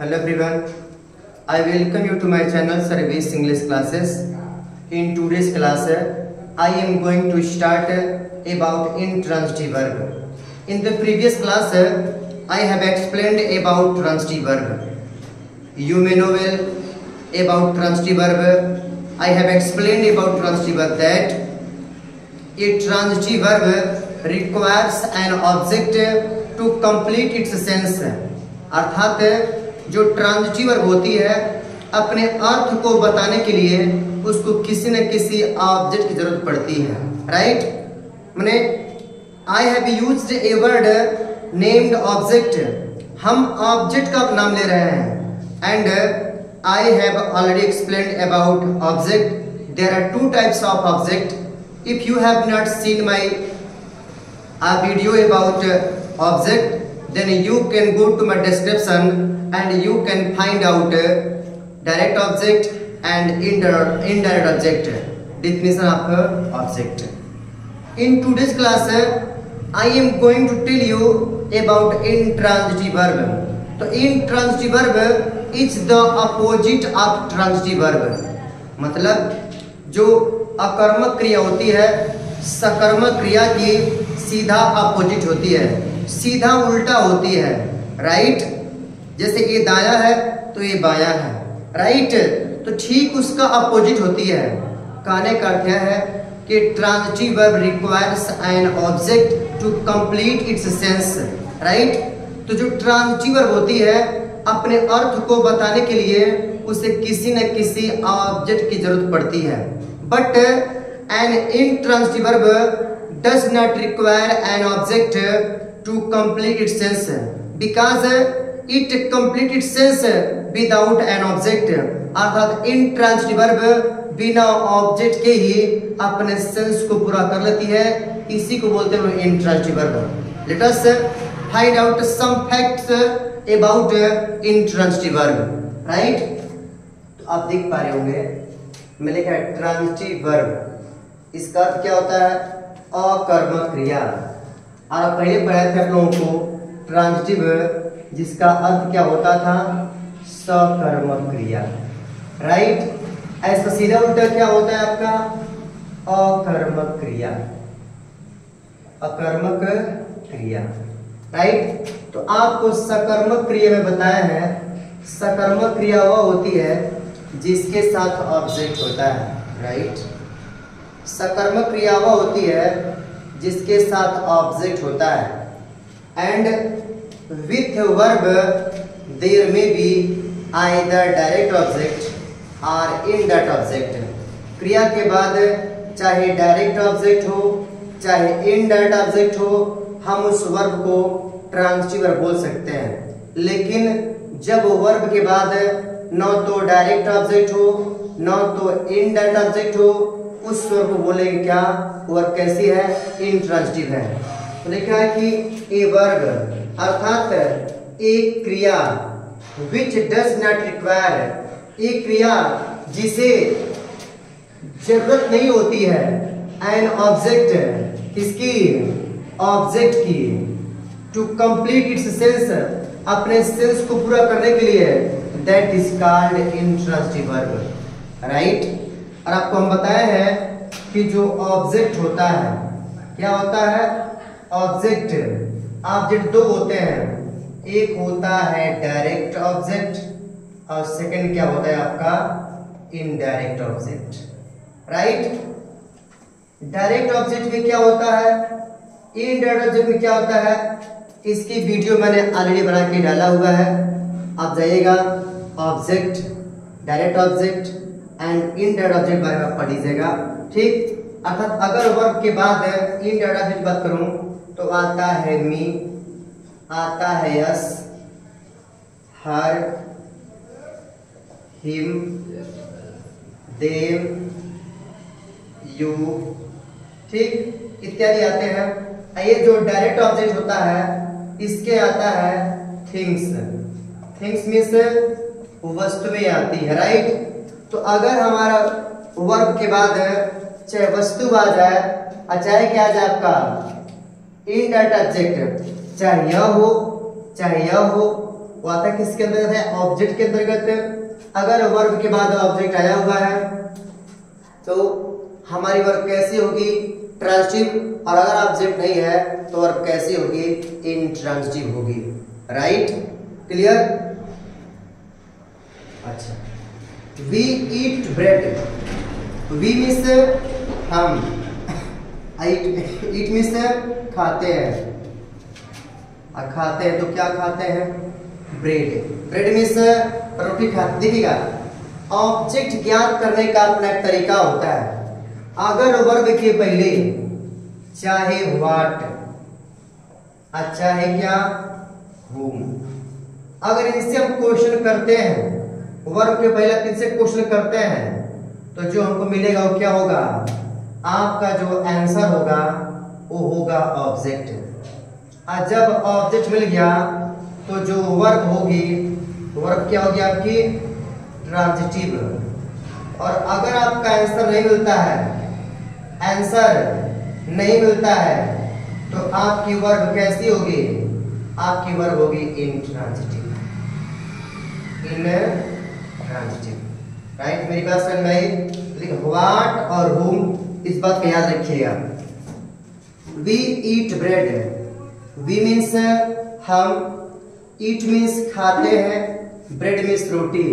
Hello everyone, I welcome you to my channel Service English Classes. In today's class, I am going to start about intransitive verb. In the previous class, I have explained about transitive verb. You may know well about transitive verb. I have explained about transitive verb that a transitive verb requires an object to complete its sense. अर्थात जो transitive verb होती है अपने अर्थ को बताने के लिए उसको किसी न किसी ऑब्जेक्ट की जरूरत पड़ती है, राइट। मैंने I have used a word named object, हम ऑब्जेक्ट का नाम ले रहे हैं। And I have already explained about object. There are two types of object. If you have not seen my video about object, then you can go to my description and you can find out direct object and indirect object, definition of object. In today's class I am going to tell you about intransitive verb. तो intransitive verb is the opposite of transitive verb, मतलब जो अकर्मक क्रिया होती है सकर्मक क्रिया की सीधा अपोजिट होती है, सीधा उल्टा होती है, राइट। जैसे ये दाया है तो ये बाया है, राइट। तो ठीक उसका अपोजिट होती है। कहने का अर्थ है कि transitive verb requires an object to complete its sense, right. तो जो ट्रांजिटिव वर्ब होती है अपने अर्थ को बताने के लिए उसे किसी न किसी ऑब्जेक्ट की जरूरत पड़ती है। But an intransitive verb does not require an object to complete its sense because it complete its sense without an object। अर्थात इंट्रांजिटिव वर्ब बिना ऑब्जेक्ट के ही अपने सेंस को पूरा कर लेती है, इसी को बोलते हैं intransitive verb. Let us find out some facts about intransitive verb, right. तो आप देख पा रहे होंगे मैं लिखा है ट्रांजिटिव वर्ब, इसका अर्थ क्या होता है? अकर्मक क्रिया। और पहले पढ़ाए थे आप लोगों को ट्रांजिटिव जिसका अर्थ क्या होता था? सकर्मक क्रिया, राइट। ऐसा सीधा उल्टा क्या होता है आपका? अकर्मक क्रिया, अकर्मक क्रिया, राइट। तो आपको सकर्मक क्रिया में बताया है सकर्मक क्रिया वह होती है जिसके साथ ऑब्जेक्ट होता है, राइट। सकर्मक क्रिया वह होती है जिसके साथ ऑब्जेक्ट होता है। And with verb there may be either direct object और इनडायरेक्ट ऑब्जेक्ट। क्रिया के बाद चाहे डायरेक्ट ऑब्जेक्ट हो चाहे इनडायरेक्ट ऑब्जेक्ट हो, हम उस वर्ब को ट्रांजिटिव वर्ब बोल सकते हैं। लेकिन जब वर्ब के बाद न तो डायरेक्ट ऑब्जेक्ट हो न तो इनडायरेक्ट ऑब्जेक्ट हो, उस वर्ब को बोलेंगे क्या? वर्ब कैसी है? इंट्रांजिटिव है। तो लिखा है कि ए वर्ब अर्थात एक क्रिया विच डज नॉट रिक्वायर, एक क्रिया जिसे जरूरत नहीं होती है एन ऑब्जेक्ट, किसकी? ऑब्जेक्ट की, टू कंप्लीट इट्स सेंस, अपने सेंस को पूरा करने के लिए, that is called intransitive verb, right. और आपको हम बताए हैं कि जो ऑब्जेक्ट होता है क्या होता है? ऑब्जेक्ट, ऑब्जेक्ट दो होते हैं, एक होता है डायरेक्ट ऑब्जेक्ट और सेकंड क्या होता है आपका? Indirect object, right. Direct object में क्या होता है, इनडायरेक्ट ऑब्जेक्ट में क्या होता है, इसकी वीडियो मैंने ऑलरेडी बना के डाला हुआ है, आप जाइएगा object, direct object and indirect object बारे में पढ़ लीजिएगा, ठीक। अर्थात अगर वर्ब के बाद इनडायरेक्ट ऑब्जेक्ट बात करूं तो आता है मी, आता है yes, her, him, them, you, ठीक, इत्यादि आते हैं। ये जो डायरेक्ट ऑब्जेक्ट होता है इसके आता है थिंग्स, थिंग्स मीन्स वस्तुएं आती है, राइट। तो अगर हमारा वर्ब के बाद चाहे वस्तु आ जाए और चाहे क्या आ जाए आपका इनडायरेक्ट ऑब्जेक्ट, चाहे यह हो वो आता है किसके अंतर्गत है? ऑब्जेक्ट के अंतर्गत। अगर वर्ब के बाद ऑब्जेक्ट आया हुआ है तो हमारी वर्ब कैसी होगी? ट्रांजिटिव। और अगर ऑब्जेक्ट नहीं है तो वर्ब कैसी होगी? इंट्रांजिटिव होगी। Right, clear? अच्छा, we eat bread. We means हम, ईट मीन्स खाते हैं, और खाते हैं तो क्या खाते हैं? ब्रेड। ब्रेड मीन्स रोटी खाते। देखिएगा, ऑब्जेक्ट ज्ञात करने का अपना एक तरीका होता है। अगर वर्ब के पहले चाहे व्हाट, अच्छा है क्या, whom, अगर इनसे हम क्वेश्चन करते हैं, वर्ब के पहले इनसे क्वेश्चन करते हैं, तो जो हमको मिलेगा वो क्या होगा? आपका जो आंसर होगा वो होगा ऑब्जेक्ट। और जब ऑब्जेक्ट मिल गया तो जो वर्ब होगी, वर्ब क्या होगी आपकी? ट्रांजिटिव। और अगर आपका आंसर नहीं मिलता है, आंसर नहीं मिलता है, तो आपकी वर्ब कैसी होगी? आपकी वर्ब होगी इंट्रांजिटिव। इंट्रांजिटिव। राइट, मेरी बात समझ में आई? व्हाट और whom, इस बात का याद रखिएगा। We eat bread. We means हम, ईट मीन्स खाते हैं, ब्रेड मीन्स रोटी।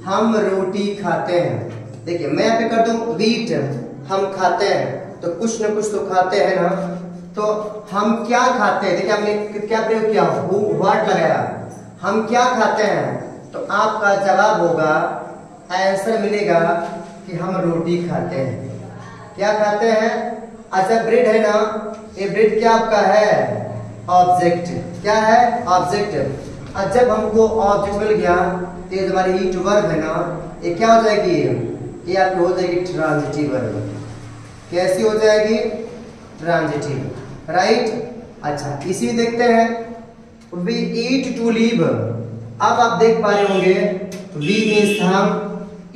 हम रोटी खाते हैं। देखिए मैं यहाँ पे कर दूं वीट, हम खाते हैं, तो कुछ न कुछ तो खाते हैं ना। तो हम क्या खाते हैं? देखिए हमने क्या प्रयोग किया? व्हाट लगाया। हम क्या खाते हैं? तो आपका जवाब होगा, आंसर मिलेगा कि हम रोटी खाते हैं। क्या खाते हैं? अच्छा, ब्रेड है ना, ये ब्रेड क्या आपका है? ऑब्जेक्ट। क्या है? ऑब्जेक्ट। और जब हमको ऑब्जेक्ट मिल गया तो ये हमारी ईट वर्ब है ना, ये क्या हो जाएगी? ये आपकी हो जाएगी ट्रांजिटिव वर्ब। कैसी हो जाएगी? ट्रांजिटिव। राइट, अच्छा इसी देखते हैं, वी ईट टू लीव। अब आप देख पा रहे होंगे, वी मीन्स हम,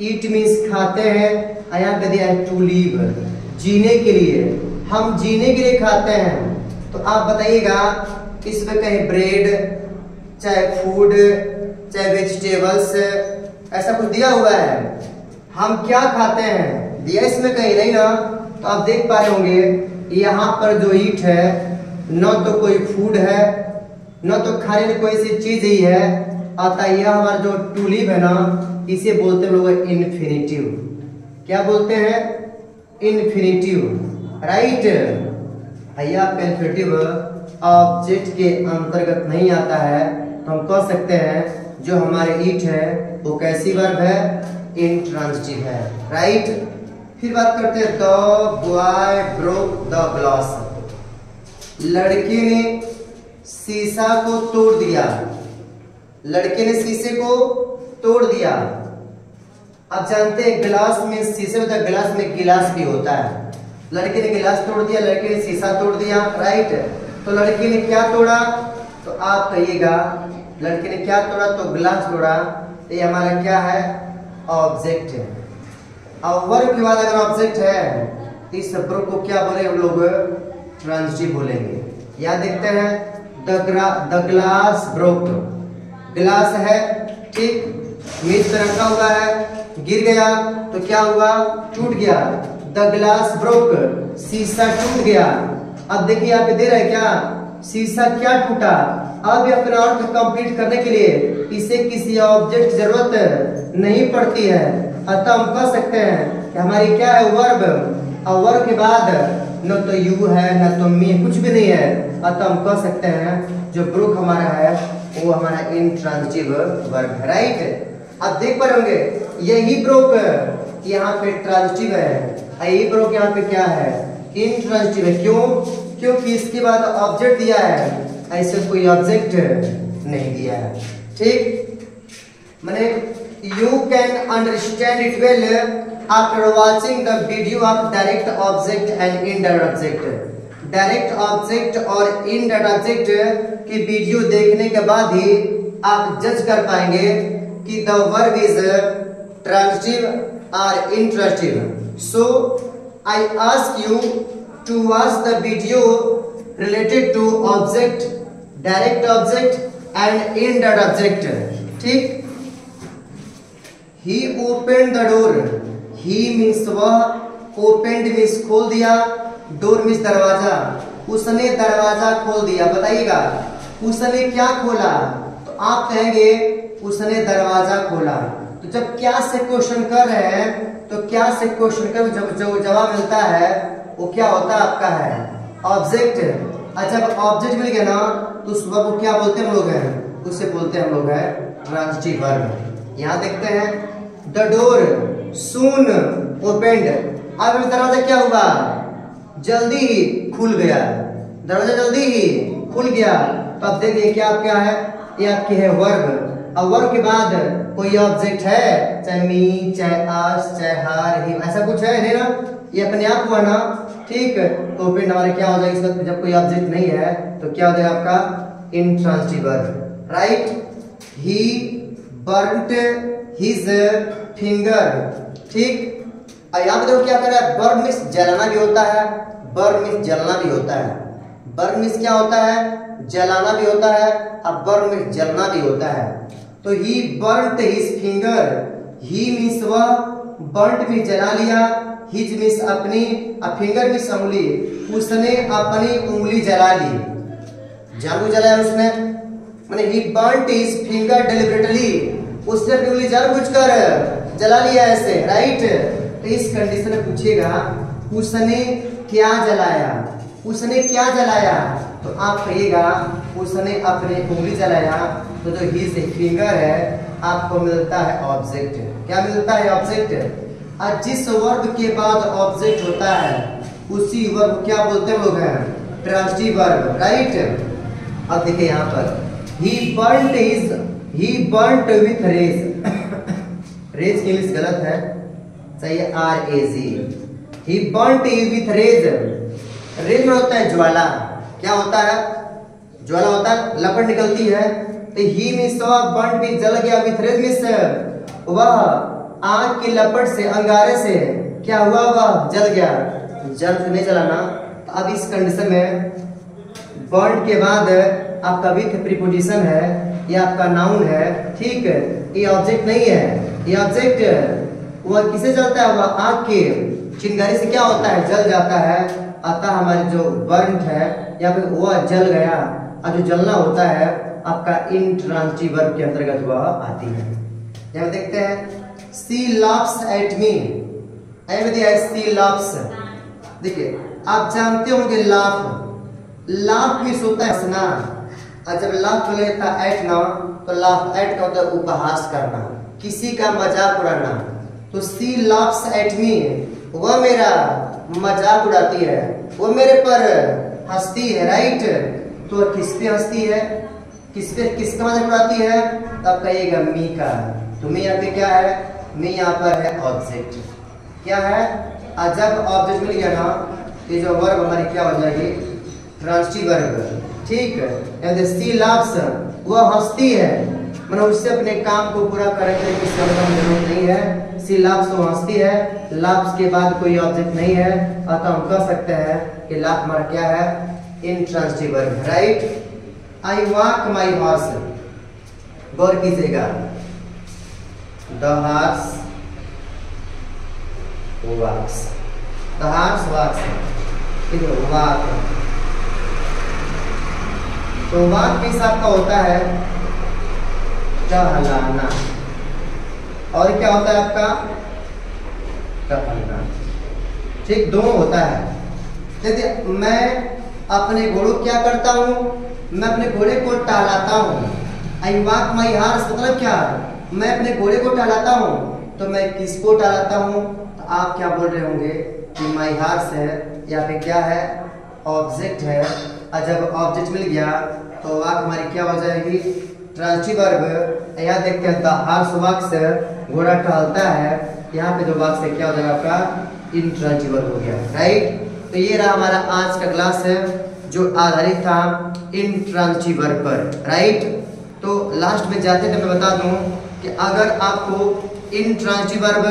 ईट मीन्स खाते हैं, यहाँ पे दिया है टू लीव, जीने के लिए। हम जीने के लिए खाते हैं। तो आप बताइएगा, इसमें कहीं ब्रेड, चाहे फूड, चाहे वेजिटेबल्स, ऐसा कुछ दिया हुआ है? हम क्या खाते हैं दिया इसमें कहीं नहीं ना। तो आप देख पा रहे होंगे यहाँ पर जो ईट है, न तो कोई फूड है, न तो खाने की कोई सी चीज ही है। अतः यह हमारा जो टू लीव है ना, इसे बोलते हैं लोग इन्फिनिटिव। क्या बोलते हैं? इन्फिनिटिव। राइट, भैया इन्फिनिटिव ऑब्जेक्ट के अंतर्गत नहीं आता है, तो हम कह सकते हैं जो हमारे ईट है वो कैसी वर्ब है? इंट्रांजिटिव है। राइट, फिर बात करते हैं, the boy broke the glass. लड़के ने शीशा को तोड़ दिया। लड़के ने शीशे को तोड़ दिया। अब जानते हैं गिलास में शीशे होता है, गिलास में गिलास भी होता है। लड़के ने गिलास तोड़ दिया, लड़के ने शीशा तोड़ दिया। राइट, तो लड़के ने क्या तोड़ा? तो आप कहिएगा लड़के ने क्या तोड़ा? तो गिलास तोड़ा। तो ये हमारा क्या है? ऑब्जेक्ट है। और वर्ब के बाद अगर ऑब्जेक्ट है, इस वर्ब को क्या बोले हम लोग? ट्रांजिटिव बोलेंगे। यहाँ देखते हैं, द ग्लास ब्रोक। गिलास है, ठीक, मेज पे रखा हुआ है, गिर गया तो क्या हुआ? टूट गया। द ग्लास ब्रोक, शीशा टूट गया। अब देखिए यहाँ पे दे रहा है क्या? शीशा क्या टूटा। अब ये अपना अर्थ कंप्लीट करने के लिए इसे किसी ऑब्जेक्ट की जरूरत नहीं पड़ती है। अतः हम कह सकते हैं कि हमारी क्या है? वर्ब। और वर्ब के बाद न तो यू है न तो मी, कुछ भी नहीं है। अतः हम कह सकते हैं जो ब्रोक हमारा है वो हमारा इंट्रांजिटिव वर्ब है। राइट, आप देख पा रहे होंगे यही ब्रोक यहाँ पे ट्रांजिटिव है, यही ब्रोक यहाँ पे क्या है? इंट्रांजिटिव है। क्यों? क्योंकि इसके बाद ऑब्जेक्ट दिया है, ऐसे कोई ऑब्जेक्ट नहीं दिया है। ठीक, माने you can understand it well after watching the video of direct object and indirect object. Direct object और इनडायरेक्ट ऑब्जेक्ट की वीडियो देखने के बाद ही आप जज कर पाएंगे कि द वर्ब इज ट्रांजिटिव और intransitive. So I ask you to watch the video related to object, direct object and इन डॉट ऑब्जेक्ट, ठीक। He open the door, he means वह, ओपेंड मीन्स खोल दिया, डोर मीन्स दरवाजा, उसने दरवाजा खोल दिया। बताइएगा उसने क्या खोला, तो आप कहेंगे उसने दरवाजा खोला। तो जब क्या से क्वेश्चन कर रहे हैं तो क्या से क्वेश्चन कर जब जो जवाब मिलता है वो क्या होता है आपका है ऑब्जेक्ट। अच्छा जब ऑब्जेक्ट मिल गया ना तो उस वर्ब को क्या बोलते हैं हम लोग हैं, उससे बोलते हैं हम लोग है ट्रांजिटिव वर्ब। यहाँ देखते हैं द डोर सून ओपेंड, अब दरवाजा क्या हुआ, जल्दी ही खुल गया, दरवाजा जल्दी ही खुल गया। तो अब देखिए क्या है, ये आपकी है वर्ब। अब वर्ब के बाद कोई ऑब्जेक्ट है, चाहे मी, चाहे अस, चाहे हर, हिम, ऐसा कुछ है नहीं ना, ये अपने आप हुआ ना, ठीक। तो ओपेंड हमारे क्या हो जाएगा इसका, जब कोई ऑब्जेक्ट नहीं है तो क्या हो जाएगा आपका इंट्रांजिटिव वर्ब, राइट। ही बर्न्ट हिज फिंगर, ठीक। यहाँ पे देखो क्या कर रहा है, बर्न मीन्स जलाना भी होता है, बर्न मीन्स जलना भी होता है। बर्न मीन्स क्या होता है, जलाना भी होता है, अब बर्न मीन्स जलना भी होता है। तो ही बर्न्ट हिज फिंगर, ही मीन्स वह, बर्न्ट मीन्स जला लिया, हिज मीन्स अपनी, अब फिंगर मीन्स उंगली, उसने अपनी उंगली जला ली, जानबूझ जलाया उसने, माने ही बर्न्ट हिज फिंगर डेलिबरेटली, उसने अपनी उंगली जानबूझकर जला लिया ऐसे, राइट। तो इस कंडीशन में पूछेगा उसने क्या जलाया, उसने क्या जलाया, तो आप कहिएगा उसने अपनी उंगली जलाया। तो जो हिज फिंगर है आपको मिलता है ऑब्जेक्ट, क्या मिलता है ऑब्जेक्ट। और जिस वर्ब के बाद ऑब्जेक्ट होता है उसी वर्ब को क्या बोलते हैं लोग हैं ट्रांजिटिव वर्ब, राइट। अब देखिए यहाँ पर he burnt with rage, rage की इंग्लिश गलत है, सही है RAZ। He burnt with rage, rage में होता है ज्वाला, क्या होता है ज्वाला होता है, लपट निकलती है। तो ही मीन्स बर्न्ट भी जल गया, विथ रेज मीन्स वह आग की लपट से, अंगारे से क्या हुआ, वह जल गया, जल से नहीं जलाना। तो अब इस कंडीशन में बर्न्ट के बाद आपका विथ प्रीपोजिशन है, ये आपका नाउन है, ठीक। ये ऑब्जेक्ट नहीं है, ये ऑब्जेक्ट वह किसे जलता है, वह आग के चिंगारी से क्या होता है, जल जाता है। अतः हमारे जो बर्न्ट है या फिर वह जल गया, और जो जलना होता है आपका इंट्रांजिटिव वर्ब के अंतर्गत वह आती है। यहाँ देखते हैं she laughs at me, she laughs, देखिए आप जानते होंगे लाफ मीन्स होता है हंसना, और जब लाफ बोले एट ना तो लाफ एट का होता है उपहास करना, किसी का मजाक उड़ाना। तो सी लाफ्स एट मी, वह मेरा मजाक उड़ाती है, वो मेरे पर हंसती है, राइट। तो किस पे हंसती है, किसका मजाक उड़ाती है, तब कहिएगा मी का। तो मी यहाँ पे क्या है, मी यहाँ पर है ऑब्जेक्ट, क्या है। और जब ऑब्जेक्ट मिल गया ना ये जो वर्ब हमारी क्या हो जाएगी ट्रांजिटिव वर्ब, ठीक है। सी लाफ्स, वह हंसती है, मतलब उससे अपने काम को पूरा करने की जरूरत नहीं है। सी लाफ्स तो हंसती है, लाफ्स के बाद कोई ऑब्जेक्ट नहीं है, अतः हम कह सकते हैं कि लाफ हमारा क्या है intransitive verb, right. I walk my horse, गौर कीजिएगा, the horse walks, the horse walks, ठीक है, वॉक। तो वॉक किस आपका होता है टहलाना, और क्या होता है आपका टहलना, ठीक, दोनों होता है। देखिए मैं अपने घोड़े को क्या करता हूँ, मैं अपने घोड़े को टहलाता हूँ। आई वॉक माई हॉर्स मतलब क्या, मैं अपने घोड़े को टहलाता हूँ। तो मैं किसको टहलाता हूँ, तो आप क्या बोल रहे होंगे कि माई हॉर्स है, या फिर क्या है ऑब्जेक्ट है। और जब ऑब्जेक्ट मिल गया तो वॉक हमारी क्या हो जाएगी ट्रांजिटिव वर्ब। यहाँ देखते हैं द हॉर्स वॉक्स, घोड़ा टहलता है, यहाँ पे जो वॉक्स है क्या हो जाएगा आपका इंट्रांजिटिव वर्ब हो गया, राइट। तो ये रहा हमारा आज का क्लास है जो आधारित था इंट्रांजिटिव वर्ब पर, राइट। तो लास्ट में जाते थे मैं बता दूं कि अगर आपको इंट्रांजिटिव वर्ब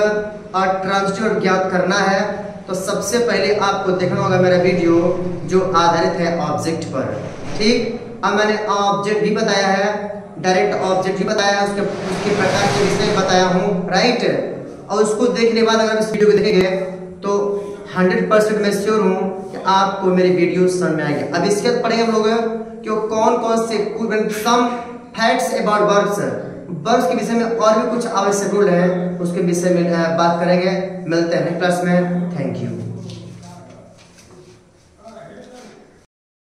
और ट्रांजिटिव वर्ब ज्ञात करना है तो सबसे पहले आपको देखना होगा मेरा वीडियो जो आधारित है ऑब्जेक्ट पर, ठीक। अब मैंने ऑब्जेक्ट भी बताया है, डायरेक्ट ऑब्जेक्ट भी बताया है, उसके प्रकार के विषय बताया हूँ, राइट। और उसको देखने के बाद अगर इस वीडियो को देखेंगे तो 100% मैं श्योर हूँ कि आपको मेरी वीडियो समझ में आएगी। अब इसके बाद पढ़ेंगे हम लोग कि कौन कौन से some facts about verbs, verbs के विषय में और भी कुछ आवश्यक रूल है, उसके विषय में बात करेंगे। मिलते हैं नेक्स्ट क्लास में। Thank you.